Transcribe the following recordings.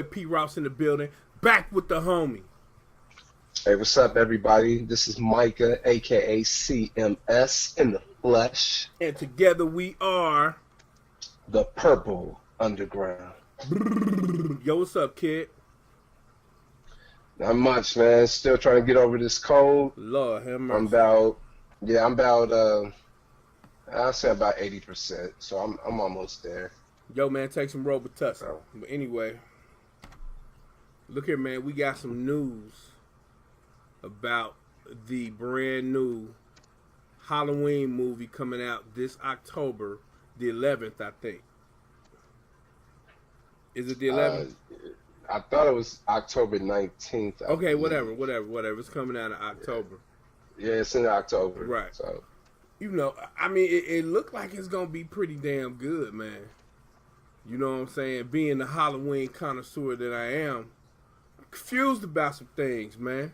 boy P. Rouse in the building. Back with the homie. Hey, what's up, everybody? This is Micah, a.k.a. CMS in the flesh. And together we are... The Purple Underground. Yo, what's up, kid? Not much, man. Still trying to get over this cold. Lord have mercy. I'm about, I'll say about 80%. So I'm almost there. Yo, man, take some Robitussin. But anyway, look here, man. We got some news about the brand new Halloween movie coming out this October, the 11th, I think. Is it the 11th? I thought it was October 19th. Okay, whatever. It's coming out in October. Yeah, it's in October. Right. So, you know, I mean, it looked like it's going to be pretty damn good, man. You know what I'm saying? Being the Halloween connoisseur that I am, I'm confused about some things, man.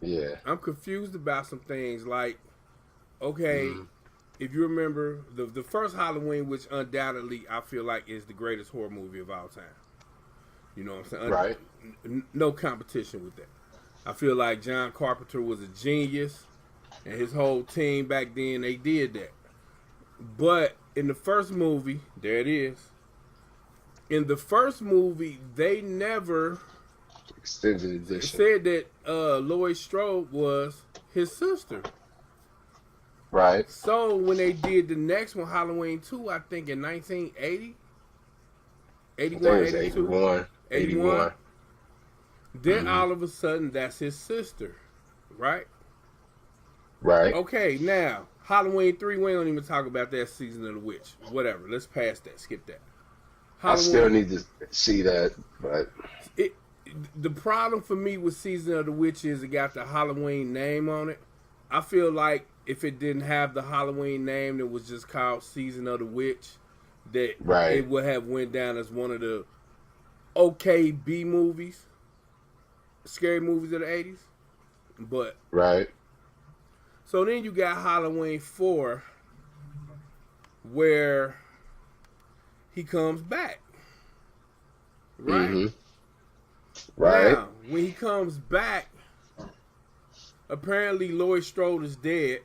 Yeah. I'm confused about some things. Like, okay, if you remember the first Halloween, which undoubtedly I feel like is the greatest horror movie of all time. You know what I'm saying? Right. No competition with that. I feel like John Carpenter was a genius, and his whole team back then, they did that. But in the first movie, there it is. In the first movie, they never extended edition said that Laurie Strode was his sister. Right. So when they did the next one, Halloween 2, I think in 1980, 81. Then all of a sudden, that's his sister, right? Right. Okay, now, Halloween 3, we don't even talk about that Season of the Witch. Whatever, let's pass that, skip that. I still need to see that, but... The problem for me with Season of the Witch is it got the Halloween name on it. I feel like if it didn't have the Halloween name that was just called Season of the Witch, that it would have went down as one of the okay B movies, scary movies of the 80s. But so then you got Halloween 4, where he comes back, right? Now, when he comes back, apparently Laurie Strode is dead,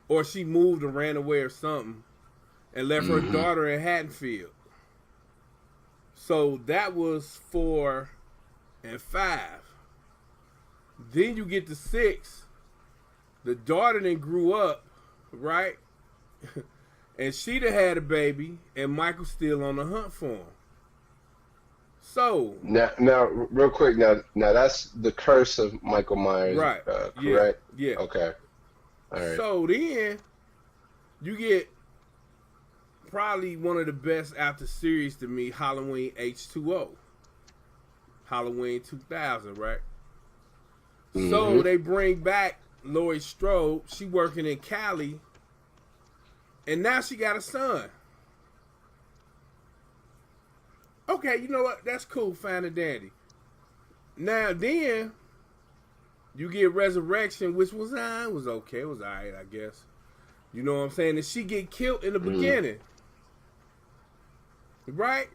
or she moved or ran away or something, and left her daughter in Haddonfield. So that was 4 and 5. Then you get to 6. The daughter then grew up, right? And she done had a baby, and Michael's still on the hunt for him. So now, real quick, now that's the curse of Michael Myers, right? Correct? Yeah. Okay. All right. So then you get probably one of the best after series to me, Halloween H2O, Halloween 2000, right? So they bring back Laurie Strode. She working in Cali, and now she got a son. Okay, you know what? That's cool, fine and dandy. Now then, you get Resurrection, which was okay. It was all right, I guess. You know what I'm saying? And she get killed in the beginning. Right?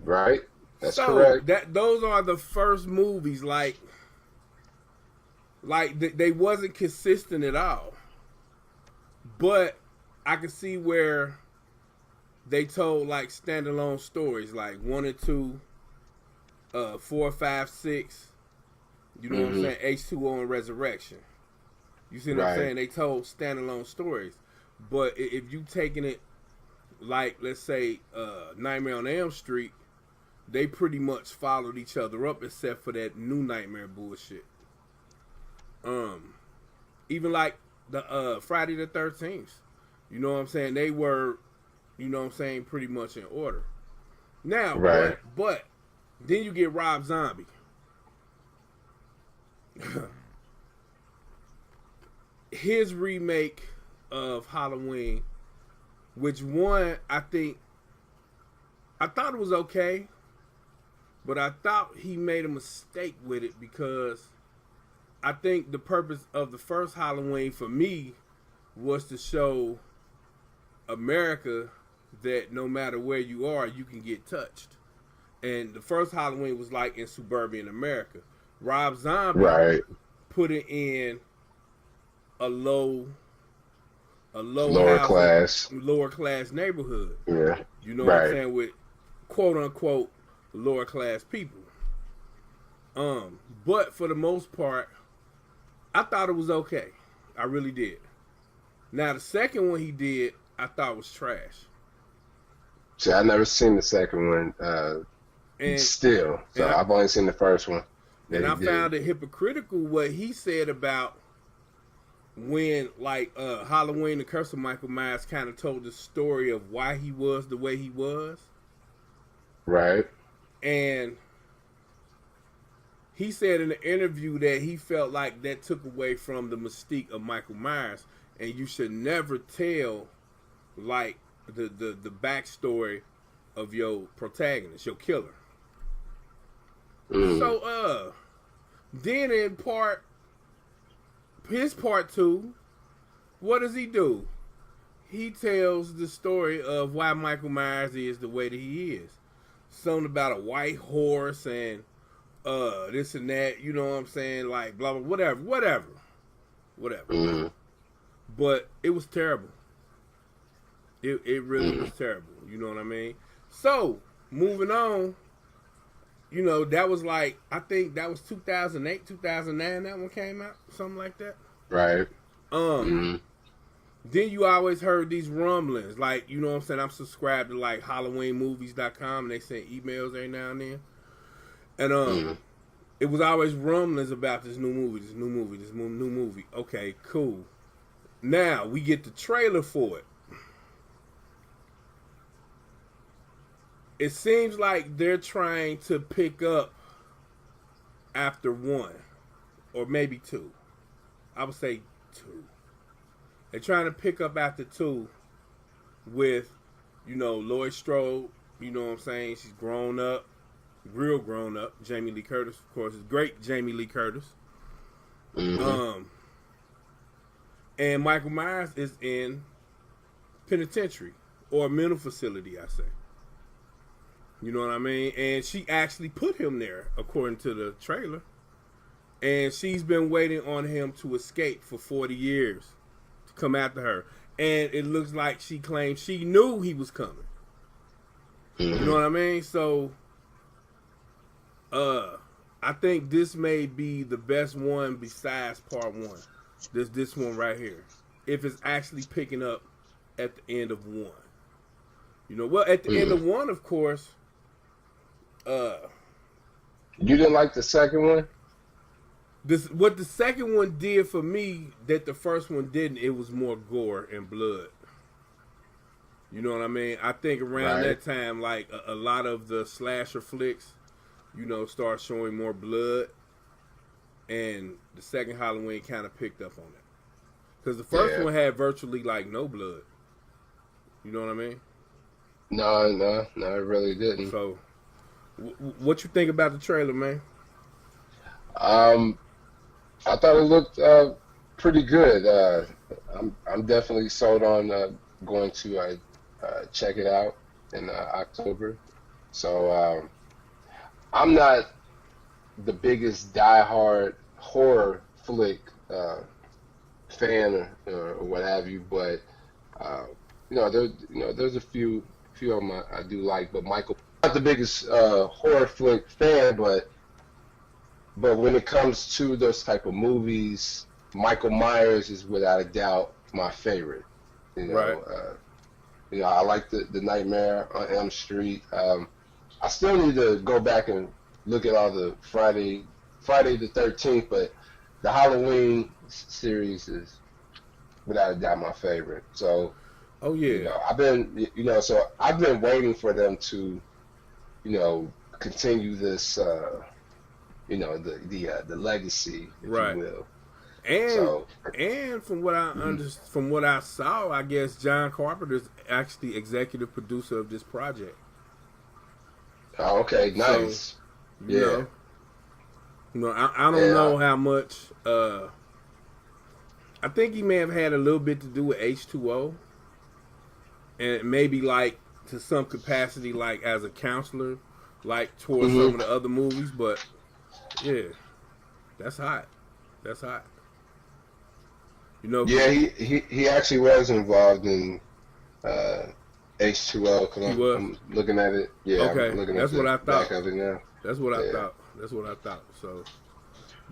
Right. That's correct. Those are the first movies, like they wasn't consistent at all. But I can see where they told like standalone stories, like 1 and 2, 4, 5, 6. You know what I'm saying? H2O and Resurrection. You see what I'm saying? They told standalone stories. But if you taking it like, let's say, Nightmare on Elm Street, they pretty much followed each other up except for that new Nightmare bullshit. Even like the Friday the 13th. You know what I'm saying? They were, you know what I'm saying, pretty much in order. Now, but then you get Rob Zombie. His remake of Halloween, which one I thought it was okay, but I thought he made a mistake with it because I think the purpose of the first Halloween for me was to show America that no matter where you are, you can get touched. And the first Halloween was like in suburban America. Rob Zombie Right. put it in a lower class. lower class neighborhood. Yeah. You know what I'm Right. saying, with quote unquote lower class people. But for the most part, I thought it was okay. I really did. Now the second one he did, I thought was trash. See, I never seen the second one. And Still, so I've only seen the first one. And I found it hypocritical what he said about when, like, Halloween, the Curse of Michael Myers kind of told the story of why he was the way he was. Right. And he said in the interview that he felt like that took away from the mystique of Michael Myers. And you should never tell, like, the backstory of your protagonist, your killer. So, then in his part 2, what does he do? He tells the story of why Michael Myers is the way that he is. Something about a white horse and this and that, you know what I'm saying? Like, blah, blah, whatever. Mm-hmm. But it was terrible. It really was terrible. You know what I mean? So, moving on, you know, that was like, I think that was 2008, 2009 that one came out. Something like that. Right. Then you always heard these rumblings. Like, you know what I'm saying? I'm subscribed to, like, HalloweenMovies.com, and they send emails every now and then. And it was always rumblings about this new movie. Okay, cool. Now, we get the trailer for it. It seems like they're trying to pick up after 1 or maybe 2. I would say 2. They're trying to pick up after 2 with, you know, Laurie Strode. You know what I'm saying? She's grown up, real grown up. Jamie Lee Curtis, of course, is great. Jamie Lee Curtis. And Michael Myers is in penitentiary or a mental facility, I say. You know what I mean? And she actually put him there, according to the trailer. And she's been waiting on him to escape for 40 years to come after her. And it looks like she claims she knew he was coming. You know what I mean? So, I think this may be the best one besides part 1. This one right here. If it's actually picking up at the end of 1. You know, well, at the end of 1, of course. You didn't like the second one? What the second one did for me that the first one didn't, it was more gore and blood. You know what I mean? I think around that time, like a lot of the slasher flicks, you know, start showing more blood, and the second Halloween kind of picked up on it. Because the first one had virtually like no blood. You know what I mean? No, it really didn't. So, what you think about the trailer, man? I thought it looked pretty good. I'm definitely sold on going to check it out in October. So I'm not the biggest diehard horror flick fan or what have you, but there's a few of them I do like. But Michael, not the biggest horror flick fan, but when it comes to those type of movies, Michael Myers is without a doubt my favorite. You know, I like the Nightmare on Elm Street. I still need to go back and look at all the Friday the 13th, but the Halloween series is without a doubt my favorite. So, I've been waiting for them to, continue this, the legacy, if you will. And from what I from what I saw, I guess John Carpenter is actually executive producer of this project. Oh, okay, nice. So, you know, I don't know how much. I think he may have had a little bit to do with H2O, and maybe like to some capacity, like as a counselor, like towards some of the other movies, but yeah, that's hot. That's hot. You know. Yeah, he actually was involved in H2O. Cause I'm looking at it. Yeah, okay, I'm looking that's at what the I thought. back of it now. That's what I thought. That's what I thought. So,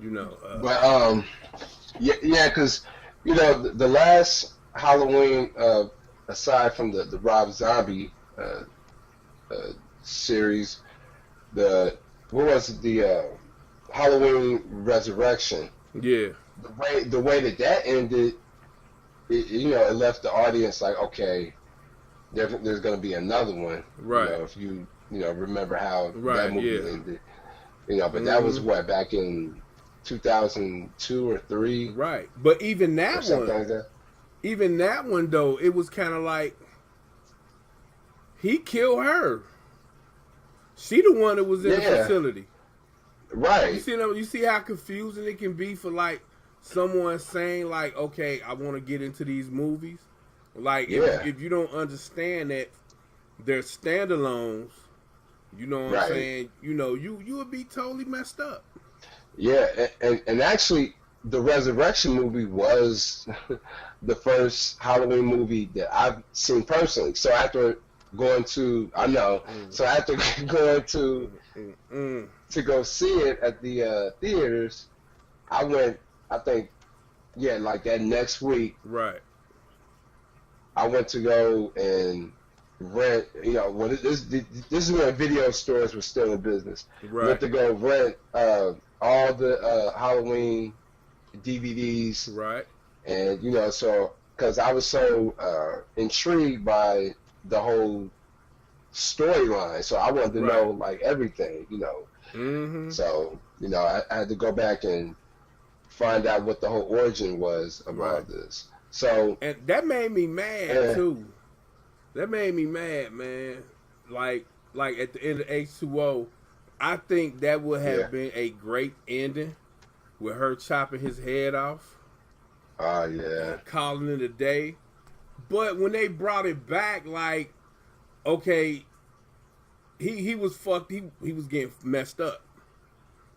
you know. But yeah, because you know the last Halloween, aside from the Rob Zombie series, what was it, the Halloween Resurrection? Yeah. The way that ended, it left the audience like, okay, there's going to be another one, right? If you remember how that movie ended, but that was back in 2002 or 3, right? But even that one, like that. Even that one though, it was kind of like he killed her. She the one that was in the facility, right? You see how confusing it can be for like someone saying like, okay, I want to get into these movies. Like if you don't understand that they're standalones, you know what I'm saying? You would be totally messed up. Yeah, and actually, the Resurrection movie was the first Halloween movie that I've seen personally. So after going to, going to go see it at the theaters, I went. I think, like that next week. Right. I went to go and rent. When this is when video stores were still in business. Right. Went to go rent all the Halloween DVDs. Right. And so because I was so intrigued by the whole storyline, so I wanted to know like everything. Mm-hmm. So I had to go back and find out what the whole origin was of all this. So and that made me mad too. That made me mad, man. Like at the end of H2O, I think that would have been a great ending with her chopping his head off. Oh yeah. Calling it a day. But when they brought it back, like, okay, he was fucked. He was getting messed up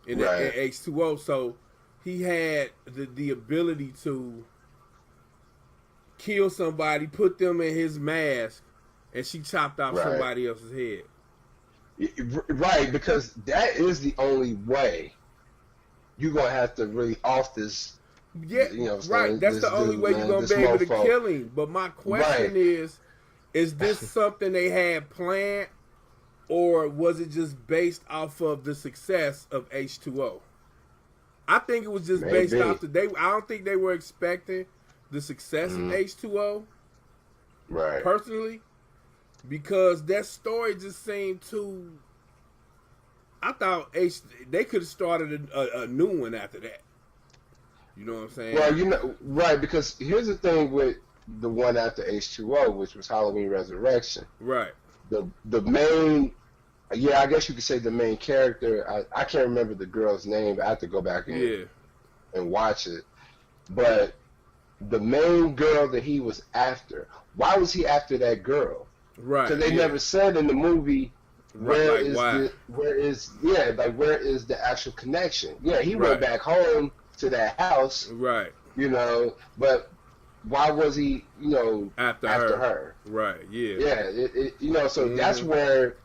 in H2O, so he had the ability to kill somebody, put them in his mask, and she chopped off somebody else's head. Right, because that is the only way you're going to have to really off this. Yeah, right. That's the only way you're going to be able to kill him. But my question is this something they had planned, or was it just based off of the success of H2O? I think it was just based off I don't think they were expecting the success of H2O. Right. Personally. Because that story just seemed too... I thought they could have started a new one after that. You know what I'm saying? Well, right, because here's the thing with the one after H2O, which was Halloween Resurrection. Right. The main... Yeah, I guess you could say the main character. I can't remember the girl's name. I have to go back and watch it. But the main girl that he was after, why was he after that girl? Right. Because they never said in the movie where is the actual connection. Yeah, he went back home to that house. Right. But why was he after her? Right. Yeah. Yeah. So that's where.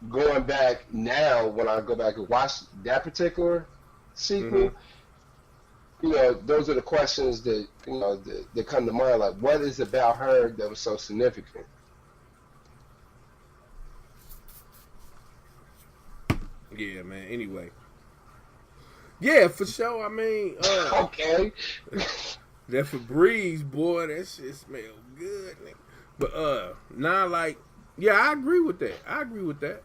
Going back now, when I go back and watch that particular sequel, those are the questions that that come to mind. Like, what is about her that was so significant? Yeah, man. Anyway, yeah, for sure. I mean, okay, that Febreze, boy, that shit smell good, nigga. But yeah, I agree with that.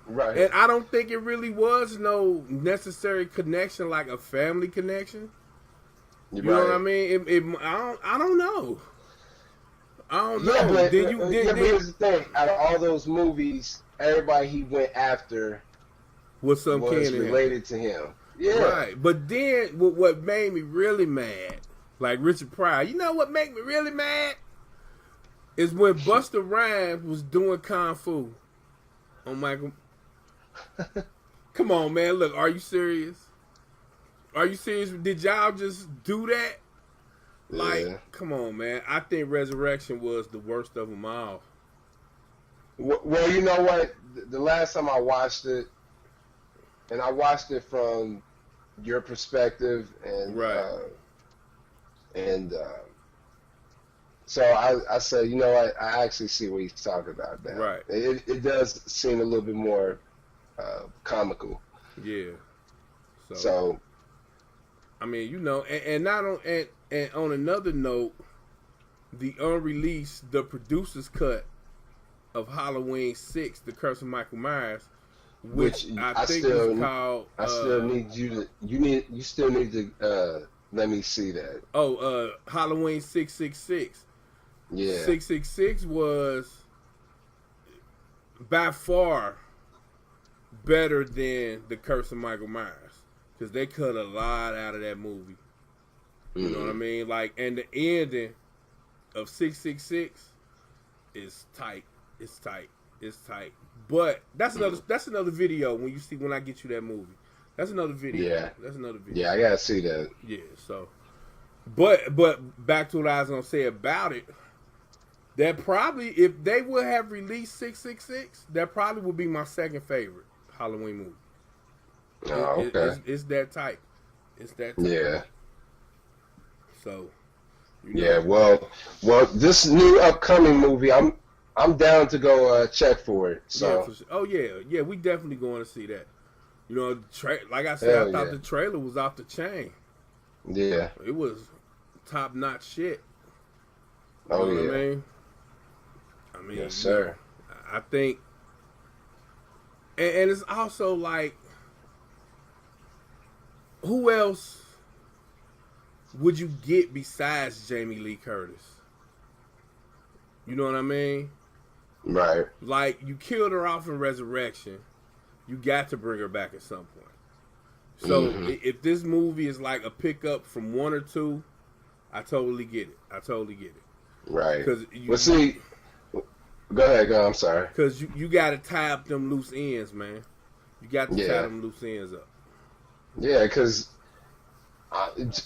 Right. And I don't think it really was no necessary connection, like a family connection. You know what I mean? I don't know. But here's the thing. Out of all those movies, everybody he went after was related to him. Yeah. Right. But then what made me really mad, like Richard Pryor, you know what made me really mad? Is when Busta Rhymes was doing Kung Fu on Michael. Come on, man. Look, are you serious? Are you serious? Did y'all just do that? Like, Yeah. come on, man. I think Resurrection was the worst of them all. Well, you know what? The last time I watched it, and I watched it from your perspective, and Right. So I said, you know what? I actually see what he's talking about now. Right. It does seem a little bit more comical. Yeah. So I mean, you know, and not on and on another note, the unreleased, the producer's cut of Halloween 6, The Curse of Michael Myers, which I think is called. I still need you to. You still need to let me see that. Halloween 666. Yeah. 666 was by far better than The Curse of Michael Myers because they cut a lot out of that movie. You know what I mean? Like, and the ending of 666 is tight. It's tight. It's tight. But that's another video when I get you that movie. That's another video. Yeah. That's another video. Yeah, I gotta see that. Yeah, so but back to what I was gonna say about it, that probably if they would have released 666, that probably would be my second favorite Halloween movie. Oh, okay. It's that type. It's that type. Yeah. So you know. Yeah, well this new upcoming movie I'm down to go check for it. So Yeah, for sure. Oh yeah, we definitely going to see that. You know, like I said, I thought the trailer was off the chain. Yeah. It was top notch shit. You Oh know yeah. what I mean, yes, sir. I think, and it's also like, who else would you get besides Jamie Lee Curtis? You know what I mean? Right. Like, you killed her off in Resurrection. You got to bring her back at some point. So if this movie is like a pickup from 1 or 2, I totally get it. Right. Because see, go ahead. I'm sorry. Because you got to tie up them loose ends, man. You got to tie them loose ends up. Yeah, because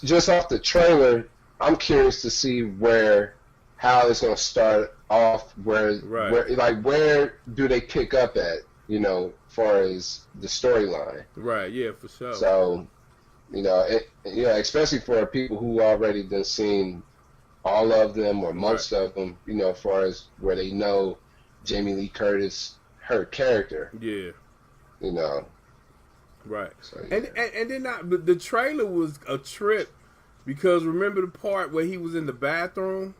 just off the trailer, I'm curious to see how it's going to start off. Where do they pick up at? You know, as far as the storyline. Right. Yeah, for sure. So, especially for people who already done seen all of them or most of them, as far as where they know Jamie Lee Curtis, her character. Yeah. Right. So, yeah. And then the trailer was a trip because remember the part where he was in the bathroom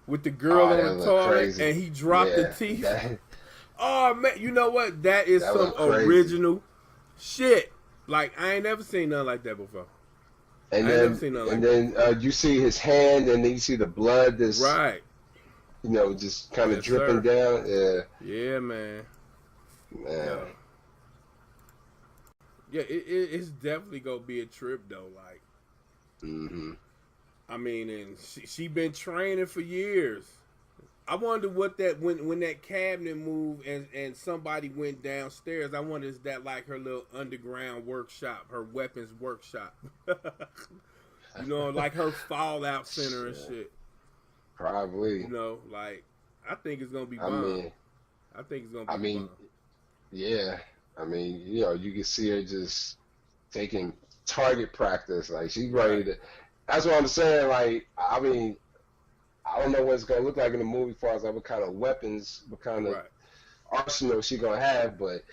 with the girl on the toilet and he dropped the teeth? Oh man, you know what? That is some original shit. Like I ain't never seen nothing like that before. And then you see his hand, and then you see the blood that's just kind of dripping down. Yeah. Yeah, man. Yeah, it's definitely gonna be a trip though. Like, I mean, and she been training for years. I wonder what that when that cabinet moved and somebody went downstairs. I wonder is that like her little underground workshop, her weapons workshop. Like her Fallout Center and shit. Probably. Like I think it's gonna be bomb. I think it's gonna be bomb. Yeah. I mean, you can see her just taking target practice. Like she's ready to. That's what I'm saying. Like I mean. I don't know what it's gonna look like in the movie, as far as like what kind of weapons, what kind of arsenal she gonna have. But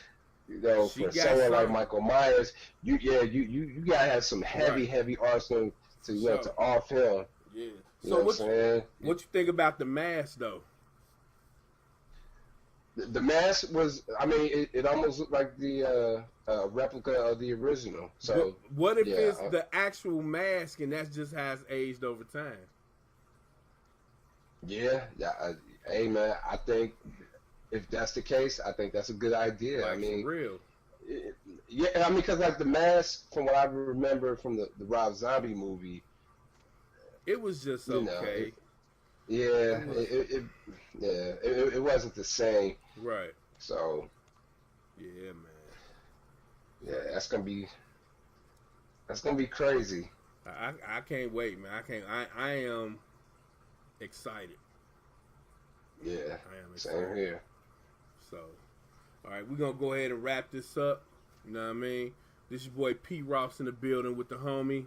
for someone like Michael Myers, you gotta have some heavy arsenal to off him. Yeah. So what you think about the mask though? The mask was, I mean, it almost looked like the replica of the original. So what if it's the actual mask and that's just how it's aged over time? Yeah. Hey man, I think if that's the case, I think that's a good idea. Like, I mean, for real. I mean, because like the mask, from what I remember from the Rob Zombie movie, it was just okay. It wasn't the same. Right. So. Yeah, man. Yeah, that's gonna be crazy. I can't wait, man. I am excited. Yeah, I am same excited. here. So, all right, we're gonna go ahead and wrap this up. You know what I mean? This your boy P. Ross in the building with the homie.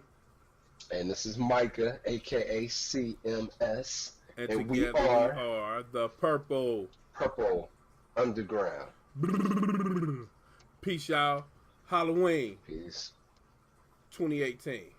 And this is Micah, aka CMS. And And we together are the Purple Underground. Peace, y'all. Halloween Peace. 2018.